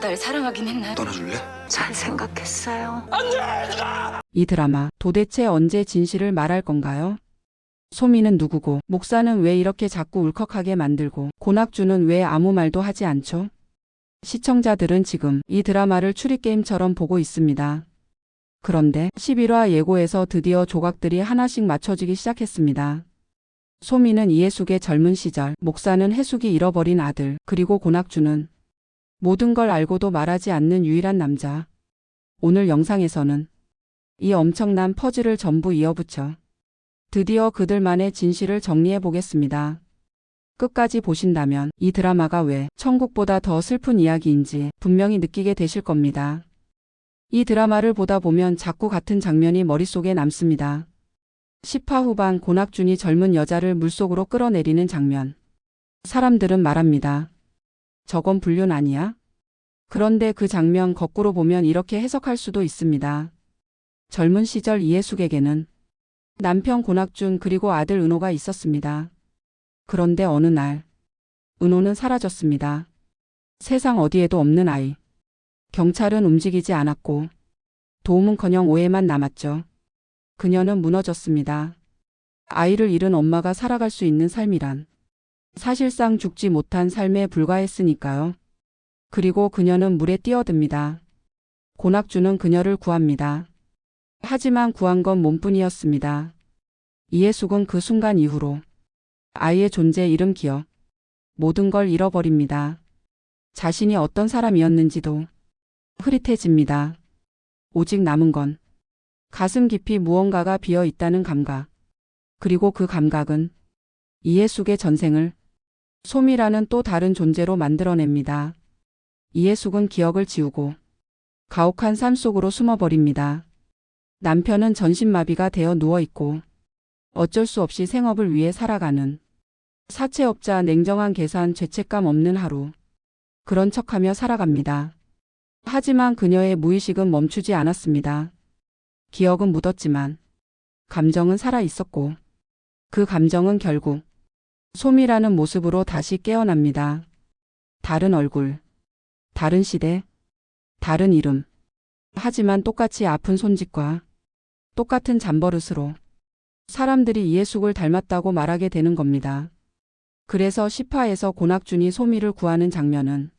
날 사랑하긴 했나? 떠나줄래? 잘 생각했어요. 이 드라마 도대체 언제 진실을 말할 건가요? 소미는 누구고, 목사는 왜 이렇게 자꾸 울컥하게 만들고, 고낙주는 왜 아무 말도 하지 않죠? 시청자들은 지금 이 드라마를 추리게임처럼 보고 있습니다. 그런데 11화 예고에서 드디어 조각들이 하나씩 맞춰지기 시작했습니다. 소미는 이해숙의 젊은 시절, 목사는 해숙이 잃어버린 아들, 그리고 고낙주는 모든 걸 알고도 말하지 않는 유일한 남자. 오늘 영상에서는 이 엄청난 퍼즐을 전부 이어붙여 드디어 그들만의 진실을 정리해 보겠습니다. 끝까지 보신다면 이 드라마가 왜 천국보다 더 슬픈 이야기인지 분명히 느끼게 되실 겁니다. 이 드라마를 보다 보면 자꾸 같은 장면이 머릿속에 남습니다. 10화 후반 고낙준이 젊은 여자를 물속으로 끌어내리는 장면. 사람들은 말합니다. 저건 불륜 아니야? 그런데 그 장면 거꾸로 보면 이렇게 해석할 수도 있습니다. 젊은 시절 이해숙에게는 남편 고낙준 그리고 아들 은호가 있었습니다. 그런데 어느 날 은호는 사라졌습니다. 세상 어디에도 없는 아이. 경찰은 움직이지 않았고 도움은커녕 오해만 남았죠. 그녀는 무너졌습니다. 아이를 잃은 엄마가 살아갈 수 있는 삶이란 사실상 죽지 못한 삶에 불과했으니까요. 그리고 그녀는 물에 뛰어듭니다. 고낙주는 그녀를 구합니다. 하지만 구한 건 몸뿐이었습니다. 이해숙은 그 순간 이후로 아이의 존재, 이름, 기억, 모든 걸 잃어버립니다. 자신이 어떤 사람이었는지도 흐릿해집니다. 오직 남은 건 가슴 깊이 무언가가 비어 있다는 감각. 그리고 그 감각은 이해숙의 전생을 소미라는 또 다른 존재로 만들어냅니다. 이해숙은 기억을 지우고 가혹한 삶 속으로 숨어버립니다. 남편은 전신마비가 되어 누워있고 어쩔 수 없이 생업을 위해 살아가는 사채업자, 냉정한 계산, 죄책감 없는 하루. 그런 척하며 살아갑니다. 하지만 그녀의 무의식은 멈추지 않았습니다. 기억은 묻었지만 감정은 살아있었고 그 감정은 결국 소미라는 모습으로 다시 깨어납니다. 다른 얼굴, 다른 시대, 다른 이름. 하지만 똑같이 아픈 손짓과 똑같은 잠버릇으로 사람들이 이해숙을 닮았다고 말하게 되는 겁니다. 그래서 10화에서 고낙준이 소미를 구하는 장면은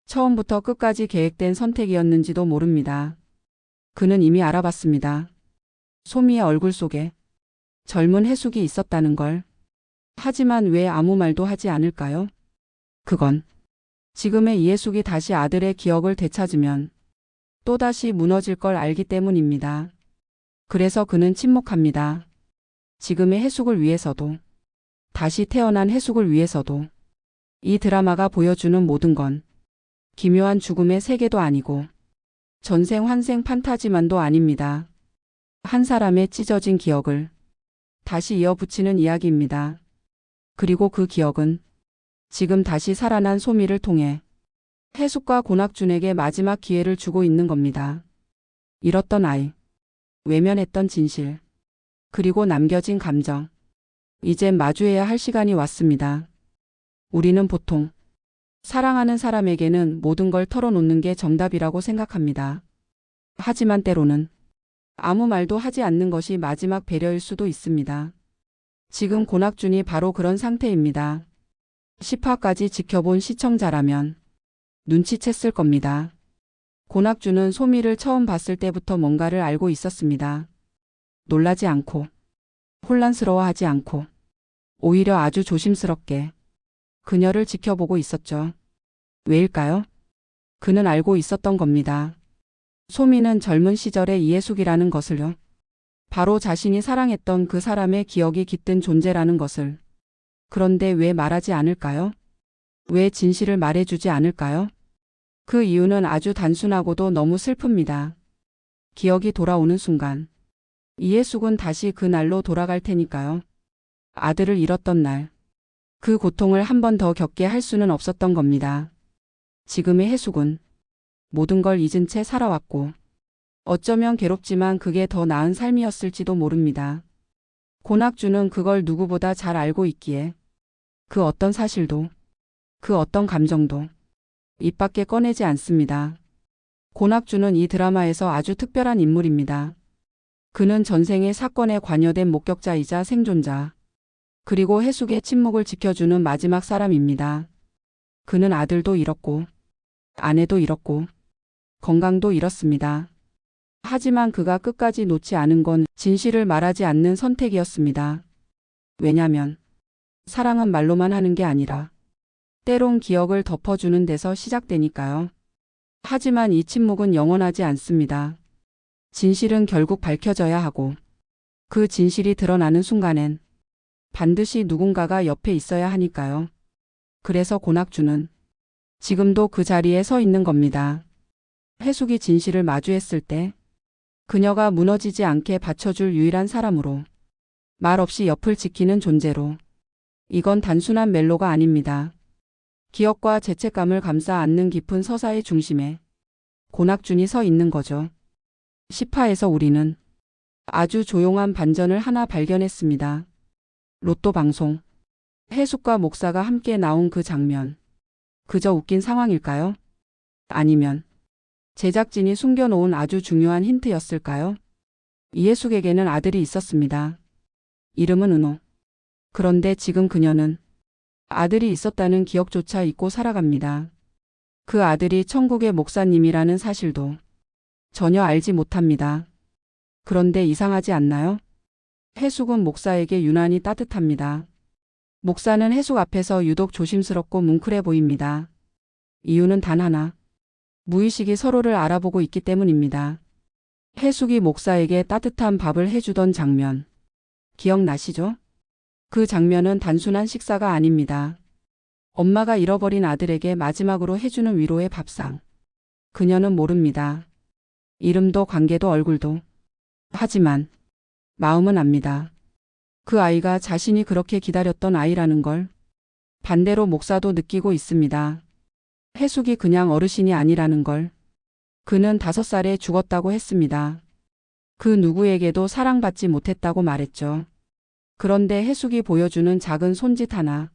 처음부터 끝까지 계획된 선택이었는지도 모릅니다. 그는 이미 알아봤습니다. 소미의 얼굴 속에 젊은 해숙이 있었다는 걸. 하지만 왜 아무 말도 하지 않을까요? 그건 지금의 이해숙이 다시 아들의 기억을 되찾으면 또다시 무너질 걸 알기 때문입니다. 그래서 그는 침묵합니다. 지금의 해숙을 위해서도, 다시 태어난 해숙을 위해서도. 이 드라마가 보여주는 모든 건 기묘한 죽음의 세계도 아니고 전생 환생 판타지만도 아닙니다. 한 사람의 찢어진 기억을 다시 이어붙이는 이야기입니다. 그리고 그 기억은 지금 다시 살아난 소미를 통해 해숙과 고낙준에게 마지막 기회를 주고 있는 겁니다. 잃었던 아이, 외면했던 진실, 그리고 남겨진 감정. 이젠 마주해야 할 시간이 왔습니다. 우리는 보통 사랑하는 사람에게는 모든 걸 털어놓는 게 정답이라고 생각합니다. 하지만 때로는 아무 말도 하지 않는 것이 마지막 배려일 수도 있습니다. 지금 고낙준이 바로 그런 상태입니다. 10화까지 지켜본 시청자라면 눈치챘을 겁니다. 고낙준은 소미를 처음 봤을 때부터 뭔가를 알고 있었습니다. 놀라지 않고, 혼란스러워하지 않고, 오히려 아주 조심스럽게 그녀를 지켜보고 있었죠. 왜일까요? 그는 알고 있었던 겁니다. 소미는 젊은 시절의 이해숙이라는 것을요. 바로 자신이 사랑했던 그 사람의 기억이 깃든 존재라는 것을. 그런데 왜 말하지 않을까요? 왜 진실을 말해주지 않을까요? 그 이유는 아주 단순하고도 너무 슬픕니다. 기억이 돌아오는 순간 이해숙은 다시 그 날로 돌아갈 테니까요. 아들을 잃었던 날, 그 고통을 한 번 더 겪게 할 수는 없었던 겁니다. 지금의 해숙은 모든 걸 잊은 채 살아왔고 어쩌면 괴롭지만 그게 더 나은 삶이었을지도 모릅니다. 고낙주는 그걸 누구보다 잘 알고 있기에 그 어떤 사실도, 그 어떤 감정도 입 밖에 꺼내지 않습니다. 고낙주는 이 드라마에서 아주 특별한 인물입니다. 그는 전생의 사건에 관여된 목격자이자 생존자, 그리고 해숙의 침묵을 지켜주는 마지막 사람입니다. 그는 아들도 잃었고, 아내도 잃었고, 건강도 잃었습니다. 하지만 그가 끝까지 놓지 않은 건 진실을 말하지 않는 선택이었습니다. 왜냐면 사랑은 말로만 하는 게 아니라 때론 기억을 덮어주는 데서 시작되니까요. 하지만 이 침묵은 영원하지 않습니다. 진실은 결국 밝혀져야 하고 그 진실이 드러나는 순간엔 반드시 누군가가 옆에 있어야 하니까요. 그래서 고낙주는 지금도 그 자리에 서 있는 겁니다. 해숙이 진실을 마주했을 때 그녀가 무너지지 않게 받쳐줄 유일한 사람으로, 말 없이 옆을 지키는 존재로. 이건 단순한 멜로가 아닙니다. 기억과 죄책감을 감싸 안는 깊은 서사의 중심에 고낙준이 서 있는 거죠. 10화에서 우리는 아주 조용한 반전을 하나 발견했습니다. 로또 방송. 해숙과 목사가 함께 나온 그 장면. 그저 웃긴 상황일까요? 아니면 제작진이 숨겨놓은 아주 중요한 힌트였을까요? 이해숙에게는 아들이 있었습니다. 이름은 은호. 그런데 지금 그녀는 아들이 있었다는 기억조차 잊고 살아갑니다. 그 아들이 천국의 목사님이라는 사실도 전혀 알지 못합니다. 그런데 이상하지 않나요? 해숙은 목사에게 유난히 따뜻합니다. 목사는 해숙 앞에서 유독 조심스럽고 뭉클해 보입니다. 이유는 단 하나. 무의식이 서로를 알아보고 있기 때문입니다. 해숙이 목사에게 따뜻한 밥을 해주던 장면. 기억나시죠? 그 장면은 단순한 식사가 아닙니다. 엄마가 잃어버린 아들에게 마지막으로 해주는 위로의 밥상. 그녀는 모릅니다. 이름도 관계도 얼굴도. 하지만 마음은 압니다. 그 아이가 자신이 그렇게 기다렸던 아이라는 걸. 반대로 목사도 느끼고 있습니다. 해숙이 그냥 어르신이 아니라는 걸. 그는 5살에 죽었다고 했습니다. 그 누구에게도 사랑받지 못했다고 말했죠. 그런데 해숙이 보여주는 작은 손짓 하나,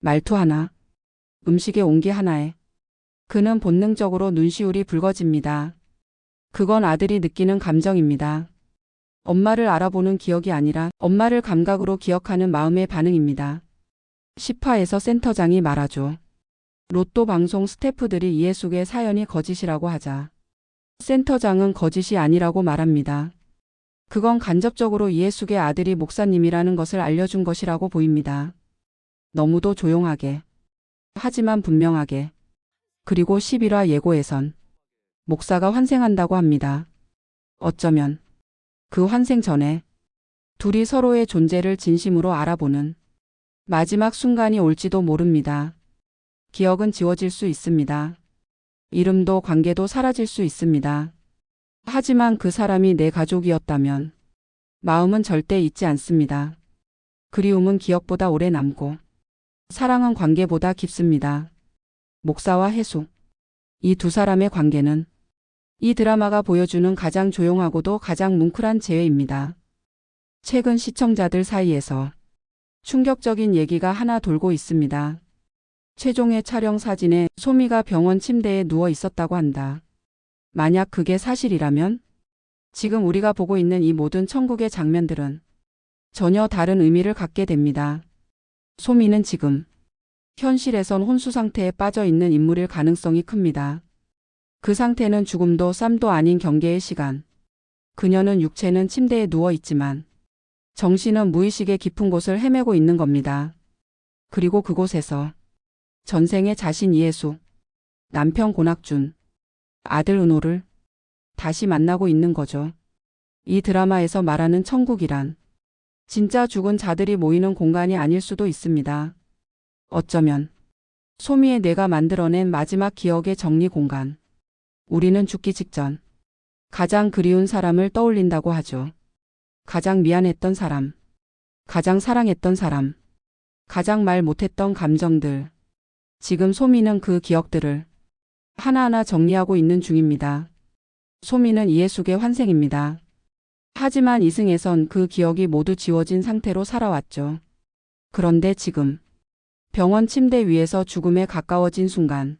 말투 하나, 음식의 온기 하나에 그는 본능적으로 눈시울이 붉어집니다. 그건 아들이 느끼는 감정입니다. 엄마를 알아보는 기억이 아니라 엄마를 감각으로 기억하는 마음의 반응입니다. 10화에서 센터장이 말하죠. 로또 방송 스태프들이 이해숙의 사연이 거짓이라고 하자 센터장은 거짓이 아니라고 말합니다. 그건 간접적으로 이해숙의 아들이 목사님이라는 것을 알려준 것이라고 보입니다. 너무도 조용하게, 하지만 분명하게. 그리고 11화 예고에선 목사가 환생한다고 합니다. 어쩌면 그 환생 전에 둘이 서로의 존재를 진심으로 알아보는 마지막 순간이 올지도 모릅니다. 기억은 지워질 수 있습니다. 이름도 관계도 사라질 수 있습니다. 하지만 그 사람이 내 가족이었다면 마음은 절대 잊지 않습니다. 그리움은 기억보다 오래 남고 사랑은 관계보다 깊습니다. 목사와 해숙. 이 두 사람의 관계는 이 드라마가 보여주는 가장 조용하고도 가장 뭉클한 재회입니다. 최근 시청자들 사이에서 충격적인 얘기가 하나 돌고 있습니다. 최종의 촬영 사진에 소미가 병원 침대에 누워 있었다고 한다. 만약 그게 사실이라면 지금 우리가 보고 있는 이 모든 천국의 장면들은 전혀 다른 의미를 갖게 됩니다. 소미는 지금 현실에선 혼수 상태에 빠져 있는 인물일 가능성이 큽니다. 그 상태는 죽음도 쌈도 아닌 경계의 시간. 그녀는 육체는 침대에 누워 있지만 정신은 무의식의 깊은 곳을 헤매고 있는 겁니다. 그리고 그곳에서 전생의 자신 이해숙, 남편 고낙준, 아들 은호를 다시 만나고 있는 거죠. 이 드라마에서 말하는 천국이란 진짜 죽은 자들이 모이는 공간이 아닐 수도 있습니다. 어쩌면 소미의 뇌가 만들어낸 마지막 기억의 정리 공간. 우리는 죽기 직전 가장 그리운 사람을 떠올린다고 하죠. 가장 미안했던 사람, 가장 사랑했던 사람, 가장 말 못했던 감정들. 지금 소미는 그 기억들을 하나하나 정리하고 있는 중입니다. 소미는 이해숙의 환생입니다. 하지만 이승에선 그 기억이 모두 지워진 상태로 살아왔죠. 그런데 지금 병원 침대 위에서 죽음에 가까워진 순간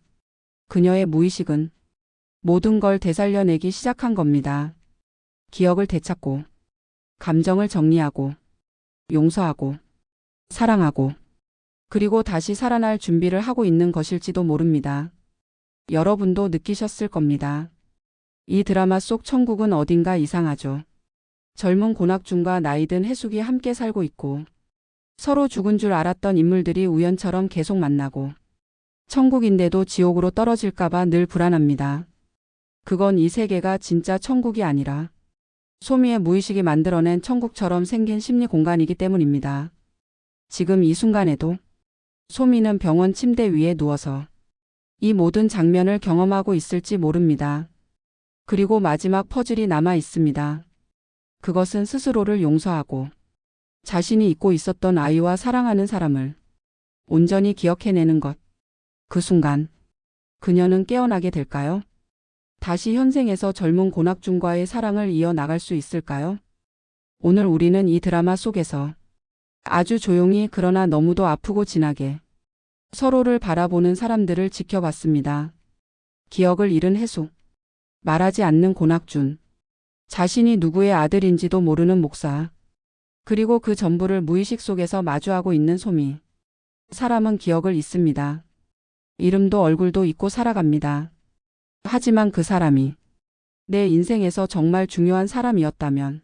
그녀의 무의식은 모든 걸 되살려내기 시작한 겁니다. 기억을 되찾고, 감정을 정리하고, 용서하고, 사랑하고, 그리고 다시 살아날 준비를 하고 있는 것일지도 모릅니다. 여러분도 느끼셨을 겁니다. 이 드라마 속 천국은 어딘가 이상하죠. 젊은 고낙준과 나이든 해숙이 함께 살고 있고, 서로 죽은 줄 알았던 인물들이 우연처럼 계속 만나고, 천국인데도 지옥으로 떨어질까봐 늘 불안합니다. 그건 이 세계가 진짜 천국이 아니라 소미의 무의식이 만들어낸 천국처럼 생긴 심리 공간이기 때문입니다. 지금 이 순간에도 소미는 병원 침대 위에 누워서 이 모든 장면을 경험하고 있을지 모릅니다. 그리고 마지막 퍼즐이 남아 있습니다. 그것은 스스로를 용서하고 자신이 잊고 있었던 아이와 사랑하는 사람을 온전히 기억해내는 것. 그 순간 그녀는 깨어나게 될까요? 다시 현생에서 젊은 고낙준과의 사랑을 이어나갈 수 있을까요? 오늘 우리는 이 드라마 속에서 아주 조용히 그러나 너무도 아프고 진하게 서로를 바라보는 사람들을 지켜봤습니다. 기억을 잃은 해숙, 말하지 않는 고낙준, 자신이 누구의 아들인지도 모르는 목사, 그리고 그 전부를 무의식 속에서 마주하고 있는 소미. 사람은 기억을 잊습니다. 이름도 얼굴도 잊고 살아갑니다. 하지만 그 사람이 내 인생에서 정말 중요한 사람이었다면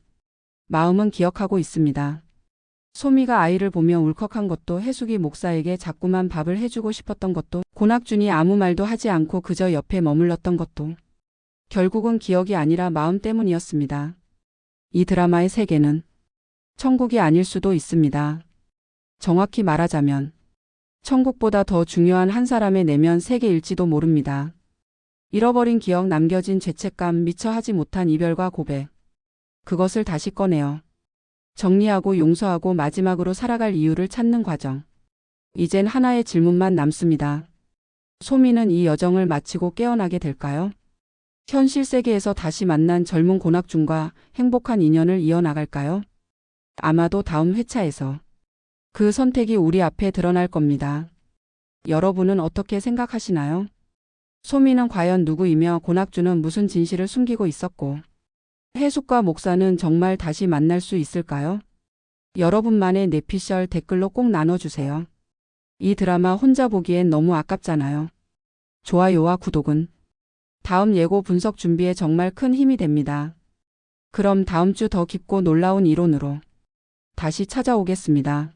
마음은 기억하고 있습니다. 소미가 아이를 보며 울컥한 것도, 해숙이 목사에게 자꾸만 밥을 해주고 싶었던 것도, 고낙준이 아무 말도 하지 않고 그저 옆에 머물렀던 것도 결국은 기억이 아니라 마음 때문이었습니다. 이 드라마의 세계는 천국이 아닐 수도 있습니다. 정확히 말하자면 천국보다 더 중요한 한 사람의 내면 세계일지도 모릅니다. 잃어버린 기억, 남겨진 죄책감, 미처 하지 못한 이별과 고백. 그것을 다시 꺼내어 정리하고 용서하고 마지막으로 살아갈 이유를 찾는 과정. 이젠 하나의 질문만 남습니다. 소미는 이 여정을 마치고 깨어나게 될까요? 현실 세계에서 다시 만난 젊은 고낙준과 행복한 인연을 이어나갈까요? 아마도 다음 회차에서 그 선택이 우리 앞에 드러날 겁니다. 여러분은 어떻게 생각하시나요? 소미는 과연 누구이며 고낙준은 무슨 진실을 숨기고 있었고, 해숙과 목사는 정말 다시 만날 수 있을까요? 여러분만의 내피셜 댓글로 꼭 나눠주세요. 이 드라마 혼자 보기엔 너무 아깝잖아요. 좋아요와 구독은 다음 예고 분석 준비에 정말 큰 힘이 됩니다. 그럼 다음 주 더 깊고 놀라운 이론으로 다시 찾아오겠습니다.